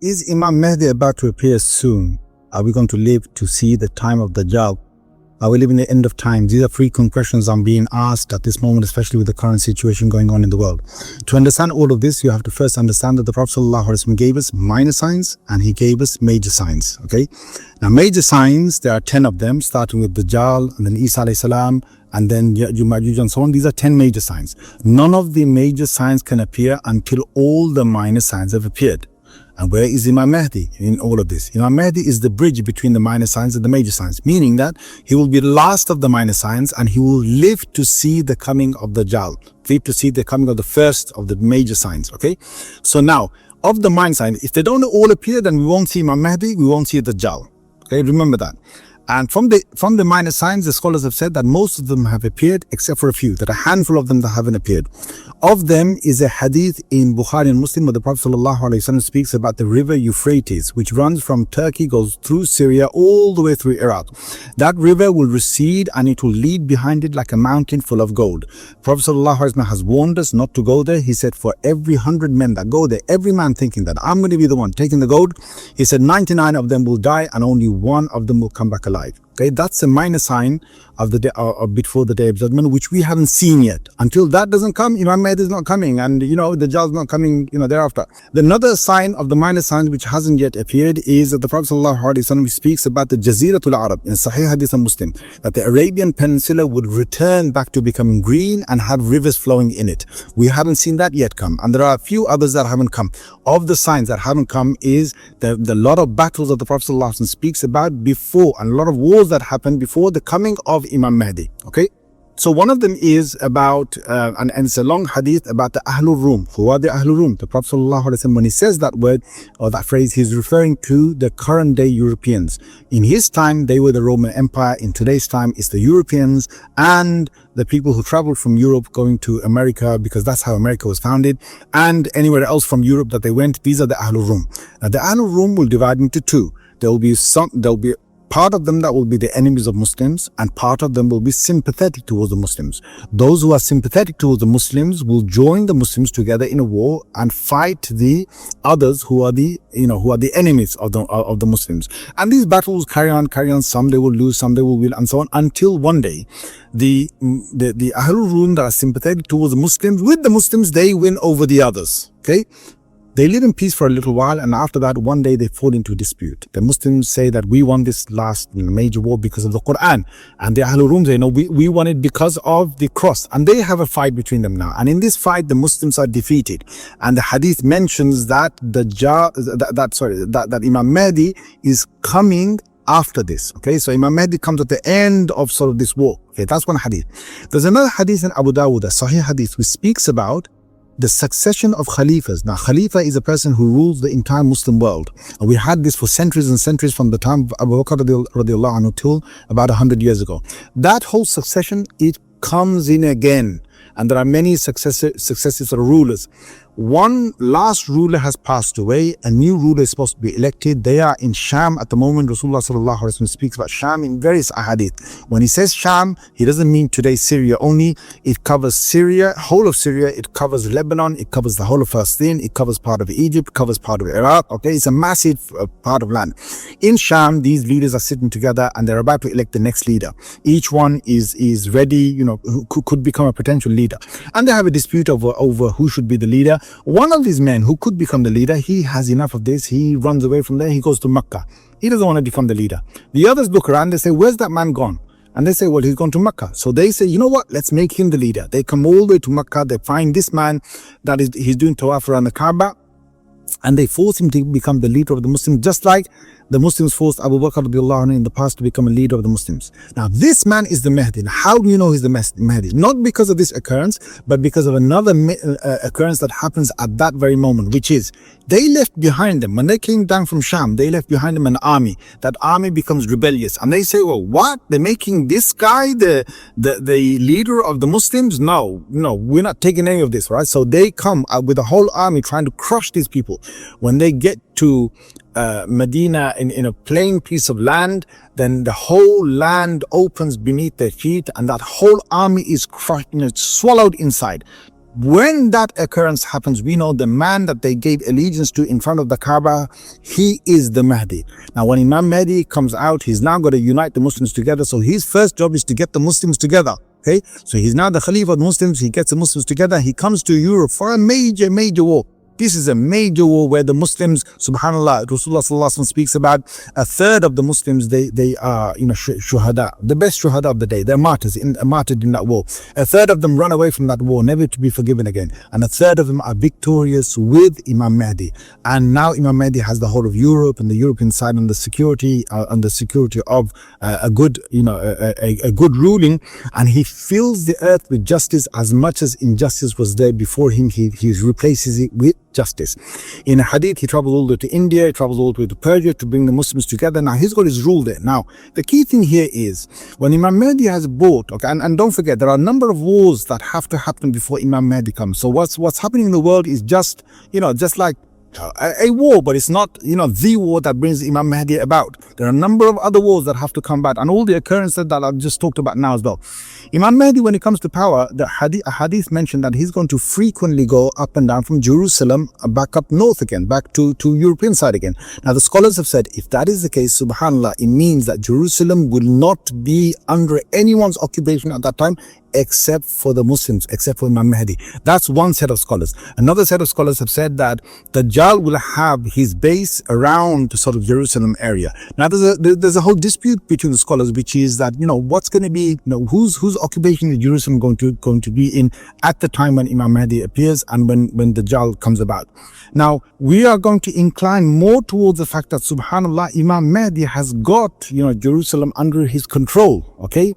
Is Imam Mahdi about to appear soon? Are we going to live to see the time of Dajjal? Are we living the end of time? These are frequent questions I'm being asked at this moment, especially with the current situation going on in the world. To understand all of this, you have to first understand that the Prophet ﷺ gave us minor signs and he gave us major signs. Okay. Now, major signs, there are 10 of them, starting with Dajjal and then Isa alayhi salam, and then Ya'juj and so on. These are 10 major signs. None of the major signs can appear until all the minor signs have appeared. And where is Imam Mahdi in all of this? Imam Mahdi is the bridge between the minor signs and the major signs, meaning that he will be the last of the minor signs and he will live to see the coming of the Dajjal, live to see the coming of the first of the major signs. Okay, so now of the minor signs, if they don't all appear, then we won't see Imam Mahdi, we won't see the Dajjal. Okay, remember that. And from the minor signs, the scholars have said that most of them have appeared except for a few. There are a handful of them that haven't appeared. Of them is a hadith in Bukhari and Muslim where the Prophet ﷺ speaks about the river Euphrates, which runs from Turkey, goes through Syria, all the way through Iraq. That river will recede and it will lead behind it like a mountain full of gold. Prophet ﷺ has warned us not to go there. He said for every 100 men that go there, every man thinking that I'm going to be the one taking the gold, he said 99 of them will die and only one of them will come back alive. Okay, that's a minor sign of the day, before the day of judgment, which we haven't seen yet. Until that doesn't come, Imam Mahdi is not coming, and the Dajjal is not coming, thereafter. Another sign of the minor signs which hasn't yet appeared is that the Prophet ﷺ speaks about the Jaziratul Arab in Sahih Hadith and Muslim, that the Arabian Peninsula would return back to becoming green and have rivers flowing in it. We haven't seen that yet come, and there are a few others that haven't come. Of the signs that haven't come is the lot of battles that the Prophet ﷺ speaks about before, and a lot of wars that happened before the coming of Imam Mahdi. Okay, so one of them is about and it's a long hadith about the Ahlul Rum. Who are the Ahlul Rum? The Prophet ﷺ, when he says that word or that phrase, he's referring to the current day Europeans. In his time they were the Roman Empire. In today's time it's the Europeans and the people who traveled from Europe going to America, because that's how America was founded, and anywhere else from Europe that they went. These are the Ahlul Rum. Now the Ahlul Rum will divide into two. There'll be part of them that will be the enemies of Muslims, and part of them will be sympathetic towards the Muslims. Those who are sympathetic towards the Muslims will join the Muslims together in a war and fight the others who are the enemies of the Muslims. And these battles carry on. Some they will lose, some they will win, and so on, until one day the Ahlul Rum that are sympathetic towards the Muslims, with the Muslims, they win over the others. Okay, they live in peace for a little while, and after that, one day they fall into dispute. The Muslims say that we won this last major war because of the Quran, and the Ahlul Rum say, no, we won it because of the cross. And they have a fight between them now. And in this fight, the Muslims are defeated. And the hadith mentions that that Imam Mahdi is coming after this. Okay, so Imam Mahdi comes at the end of sort of this war. Okay, that's one hadith. There's another hadith in Abu Dawud, a Sahih hadith, which speaks about the succession of Khalifas. Now, Khalifa is a person who rules the entire Muslim world. And we had this for centuries and centuries, from the time of Abu Bakr radiallahu anhu till about 100 years ago. That whole succession, it comes in again. And there are many successive rulers. One last ruler has passed away. A new ruler is supposed to be elected. They are in Sham at the moment. Rasulullah sallallahu alaihi wasallam speaks about Sham in various ahadith. When he says Sham, he doesn't mean today Syria only. It covers Syria, whole of Syria. It covers Lebanon. It covers the whole of Palestine. It covers part of Egypt. Covers part of Iraq. Okay, it's a massive part of land. In Sham, these leaders are sitting together and they're about to elect the next leader. Each one is ready, who could become a potential leader. And they have a dispute over who should be the leader. One of these men who could become the leader, he has enough of this. He runs away from there. He goes to Mecca. He doesn't want to become the leader. The others look around. They say, where's that man gone? And they say, well, he's gone to Mecca. So they say, you know what? Let's make him the leader. They come all the way to Mecca. They find this man he's doing tawaf around the Kaaba, and they force him to become the leader of the Muslims, just like the Muslims forced Abu Bakr radiallahu anhu in the past to become a leader of the Muslims. Now, this man is the Mahdi. Now, how do you know he's the Mahdi? Not because of this occurrence, but because of another occurrence that happens at that very moment, which is they left behind them, when they came down from Sham, they left behind them an army. That army becomes rebellious. And they say, well, what? They're making this guy the leader of the Muslims? No, we're not taking any of this, right? So they come with a whole army trying to crush these people. When they get to Medina in a plain piece of land, then the whole land opens beneath their feet and that whole army is crushed, swallowed inside. When that occurrence happens, we know the man that they gave allegiance to in front of the Kaaba, he is the Mahdi. Now, when Imam Mahdi comes out, he's now going to unite the Muslims together. So his first job is to get the Muslims together. Okay, so he's now the Khalifa of the Muslims. He gets the Muslims together. He comes to Europe for a major war. This is a major war where the Muslims, subhanAllah, Rasulullah sallallahu alaihi wasallam speaks about a third of the Muslims, they are, shuhada, the best shuhada of the day. They're martyrs, martyred in that war. A third of them run away from that war, never to be forgiven again. And a third of them are victorious with Imam Mahdi. And now Imam Mahdi has the whole of Europe and the European side and the security of a good, a good ruling. And he fills the earth with justice as much as injustice was there before him. He replaces it with justice. In a hadith, he travels all the way to India, he travels all the way to Persia to bring the Muslims together. Now, he's got his rule there. Now, the key thing here is when Imam Mahdi has bought, okay, and don't forget, there are a number of wars that have to happen before Imam Mahdi comes. So what's happening in the world is just like a war, but it's not, the war that brings Imam Mahdi about. There are a number of other wars that have to come back, and all the occurrences that I've just talked about now as well. Imam Mahdi, when it comes to power, a hadith mentioned that he's going to frequently go up and down from Jerusalem back up north again, back to European side again. Now, the scholars have said, if that is the case, subhanAllah, it means that Jerusalem will not be under anyone's occupation at that time, except for the Muslims, except for Imam Mahdi. That's one set of scholars. Another set of scholars have said that Dajjal will have his base around the sort of Jerusalem area. Now, there's a whole dispute between the scholars, which is that, what's going to be, whose occupation is Jerusalem going to be in at the time when Imam Mahdi appears and when Dajjal comes about. Now, we are going to incline more towards the fact that, subhanAllah, Imam Mahdi has got, Jerusalem under his control. Okay,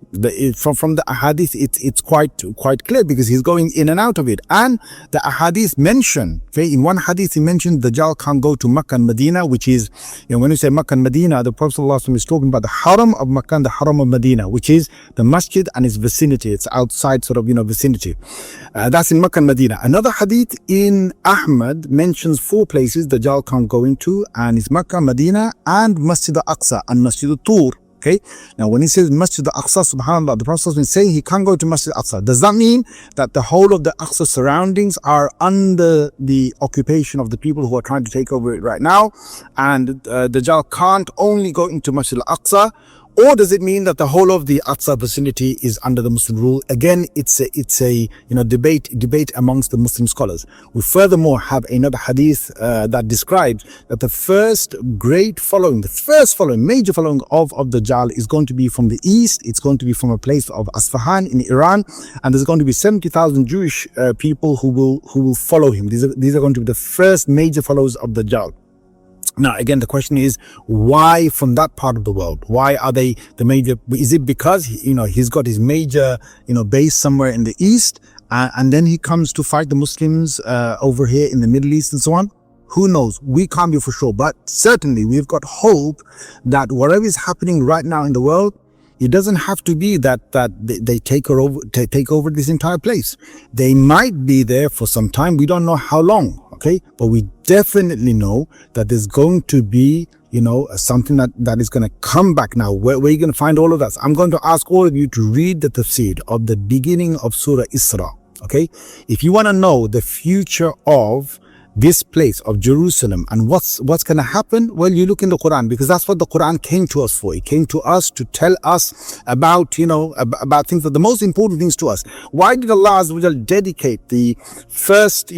from the ahadith, it's quite clear because he's going in and out of it. And the ahadith mention, okay, in one hadith he mentioned Dajjal can't go to Makkah and Medina, which is, when you say Makkah and Medina, the Prophet ﷺ is talking about the Haram of Makkah and the Haram of Medina, which is the masjid and its vicinity. It's outside sort of, vicinity. That's in Makkah and Medina. Another hadith in Ahmad mentions 4 places Dajjal can't go into, and it's Makkah, Medina, and Masjid al-Aqsa and Masjid al-Tur. Okay, now when he says Masjid al-Aqsa, subhanAllah, the Prophet is saying he can't go to Masjid al-Aqsa. Does that mean that the whole of the Aqsa surroundings are under the occupation of the people who are trying to take over it right now, and Dajjal can't only go into Masjid al-Aqsa? Or does it mean that the whole of the Aqsa vicinity is under the Muslim rule? Again, it's a debate amongst the Muslim scholars. We furthermore have another hadith that describes that the first major following of Dajjal is going to be from the east. It's going to be from a place of Asfahan in Iran, and there's going to be 70,000 Jewish people who will follow him. These are going to be the first major followers of Dajjal. Now, again, the question is, why from that part of the world? Why are they the major? Is it because, he's got his major, base somewhere in the east, and then he comes to fight the Muslims over here in the Middle East and so on? Who knows? We can't be for sure, but certainly we've got hope that whatever is happening right now in the world, it doesn't have to be that they take over this entire place. They might be there for some time. We don't know how long. Okay, but we definitely know that there's going to be, something that is going to come back. Now, where are you going to find all of that? I'm going to ask all of you to read the tafsir of the beginning of Surah Isra. Okay, if you want to know the future of this place of Jerusalem and what's going to happen, well, you look in the Quran, because that's what the Quran came to us for. It came to us to tell us about, about things, that the most important things to us. Why did Allah Azza wa Jal dedicate the first,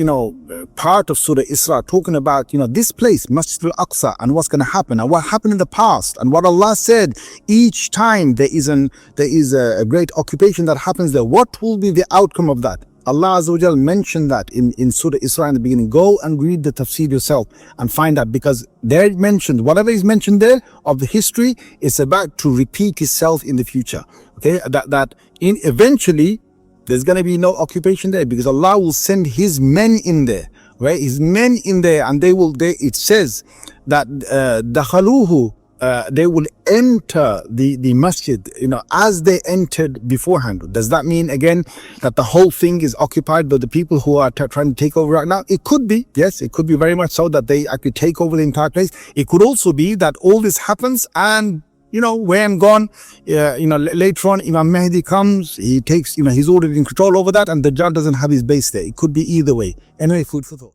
part of Surah Isra talking about, this place, Masjid al-Aqsa, and what's going to happen and what happened in the past and what Allah said each time there is a great occupation that happens there, what will be the outcome of that? Allah Azza wa Jal mentioned that in Surah Isra in the beginning. Go and read the tafsir yourself and find out, because there it mentioned, whatever is mentioned there of the history is about to repeat itself in the future. Okay, eventually there's going to be no occupation there, because Allah will send His men in there, right? His men in there, and it says that dakhaluhu, they will enter the masjid, as they entered beforehand. Does that mean again that the whole thing is occupied by the people who are trying to take over right now? It could be, yes, it could be very much so that they actually take over the entire place. It could also be that all this happens and when gone, later on, Imam Mahdi comes, he takes, he's already in control over that, and Dajjal doesn't have his base there. It could be either way. Anyway, food for thought.